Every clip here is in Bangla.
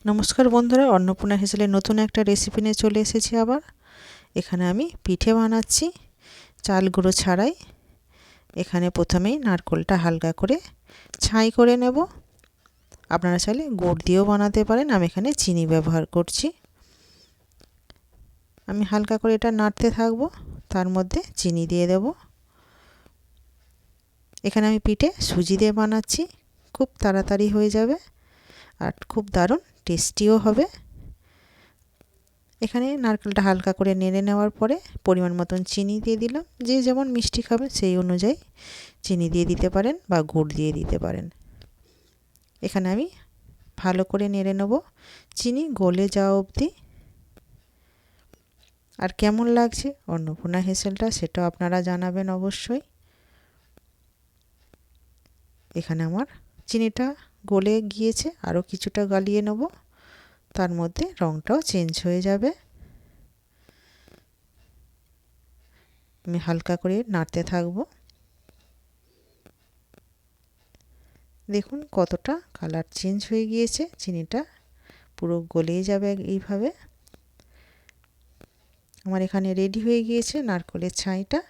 নমস্কার বন্ধুরা, অন্নপূর্ণা হেসেলের নতুন একটা রেসিপি নিয়ে চলে এসেছি আবার। এখানে আমি পিঠে বানাচ্ছি চাল গুঁড়ো ছাড়াই। এখানে প্রথমেই নারকেলটা হালকা করে ছাই করে নেব। আপনারা চাইলে গুড় দিয়েও বানাতে পারেন, আমি এখানে চিনি ব্যবহার করছি। আমি হালকা করে এটা নাড়তে থাকবো, তার মধ্যে চিনি দিয়ে দেব। এখানে আমি পিঠে সুজি দিয়ে বানাচ্ছি, খুব তাড়াতাড়ি হয়ে যাবে আর খুব দারুণ টেস্টিও হবে। এখানে নারকেলটা হালকা করে নেড়ে নেওয়ার পরে পরিমাণ মতন চিনি দিয়ে দিলাম। যে যেমন মিষ্টি খাবেন সেই অনুযায়ী চিনি দিয়ে দিতে পারেন বা গুড় দিয়ে দিতে পারেন। এখানে আমি ভালো করে নেড়ে নেব চিনি গলে যাওয়া অবধি। আর কেমন লাগছে অন্নপূর্ণা হেসেলটা সেটাও আপনারা জানাবেন অবশ্যই। এখানে আমার চিনিটা গলে গিয়েছে, আরও কিছুটা গালিয়ে নেব, তার মধ্যে রঙটাও চেঞ্জ হয়ে যাবে। আমি হালকা করে নাড়তে থাকবো। দেখুন কতটা কালার চেঞ্জ হয়ে গিয়েছে, চিনিটা পুরো গলেই যাবে এইভাবে। আমার এখানে রেডি হয়ে গিয়েছে নারকেলের ছাইটা।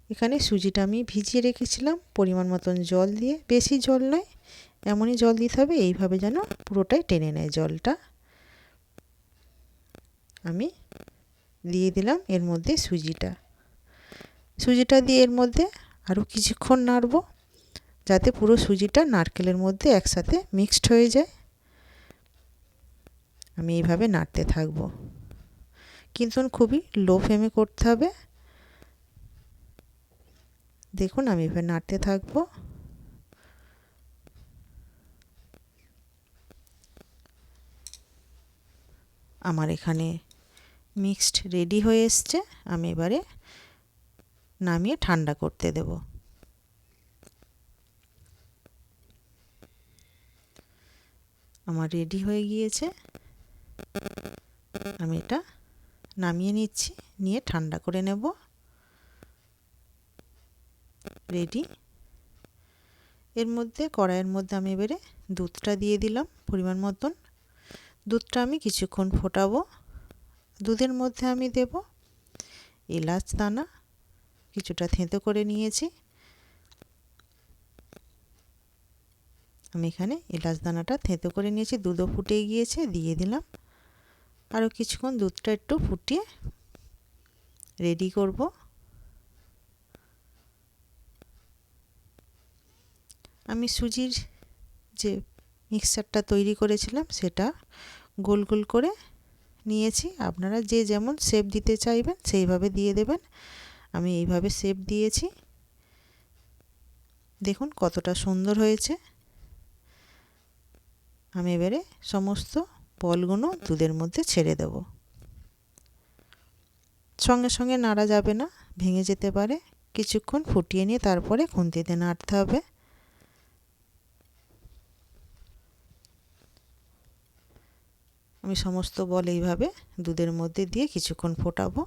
এখানে সুজিটা আমি ভিজিয়ে রেখেছিলাম পরিমাণ মতন জল দিয়ে, বেশি জল নয়, এমনই জল দিতে হবে এইভাবে যেন পুরোটাই টেনে নেয় জলটা। আমি দিয়ে দিলাম এর মধ্যে সুজিটা দিয়ে এর মধ্যে আরও কিছুক্ষণ নাড়বো, যাতে পুরো সুজিটা নারকেলের মধ্যে একসাথে মিক্সড হয়ে যায়। আমি এইভাবে নাড়তে থাকবো, কিন্তু খুবই লো ফ্লেমে করতে হবে। দেখুন আমি এভাবে নাড়তে থাকবো। আমার এখানে মিক্সড রেডি হয়ে এসছে। আমি এবারে নামিয়ে ঠান্ডা করতে দেব। আমার রেডি হয়ে গিয়েছে, আমি এটা নামিয়ে নিচ্ছি, নিয়ে ঠান্ডা করে নেব। রেডি। এর মধ্যে কড়াইয়ের মধ্যে আমি এবারে দুধটা দিয়ে দিলাম পরিমাণ মতন। দুধটা আমি কিছুক্ষণ ফোটাবো। দুধের মধ্যে আমি দেব এলাচ দানা, কিছুটা থেঁতো করে নিয়েছি। আমি এখানে এলাচ দানাটা থেঁতো করে নিয়েছি, দুধও ফুটে গিয়েছে, দিয়ে দিলাম। আরও কিছুক্ষণ দুধটা একটু ফুটিয়ে রেডি করব। আমি সুজির যে মিক্সচারটা তৈরি করেছিলাম সেটা গোল গোল করে নিয়েছি। আপনারা যে যেমন শেপ দিতে চাইবেন সেইভাবে দিয়ে দেবেন। আমি এইভাবে শেপ দিয়েছি। দেখুন কতটা সুন্দর হয়েছে। আমি এবারে সমস্ত বলগুলো দুধের মধ্যে ছেড়ে দেব। সঙ্গে সঙ্গে নাড়া যাবে না, ভেঙে যেতে পারে। কিছুক্ষণ ফুটিয়ে নিয়ে তারপরে খুন্তিতে নাড়তে হবে। আমি সমস্ত বল এইভাবে দুধের মধ্যে দিয়ে কিছুক্ষণ ফোটাবো।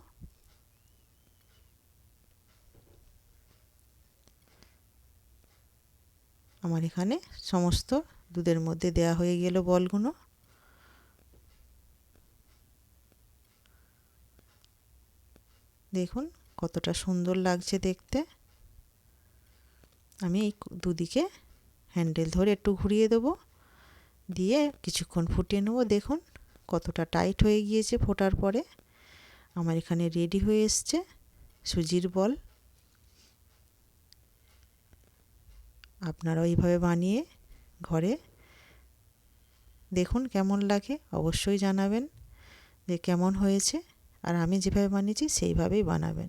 আমার এখানে সমস্ত দুধের মধ্যে দেয়া হয়ে গেল বলগুলো। দেখুন কতটা সুন্দর লাগছে দেখতে। আমি এই দুদিকে হ্যান্ডেল ধরে একটু ঘুরিয়ে দেব, দিয়ে কিছুক্ষণ ফুটিয়ে নেব। দেখুন কতটা টাইট হয়ে গিয়েছে ফোটার পরে। আমার এখানে রেডি হয়ে এসছে সুজির বল। আপনারাও এইভাবে বানিয়ে ঘরে দেখুন কেমন লাগে, অবশ্যই জানাবেন যে কেমন হয়েছে। আর আমি যেভাবে বানিয়েছি সেইভাবেই বানাবেন।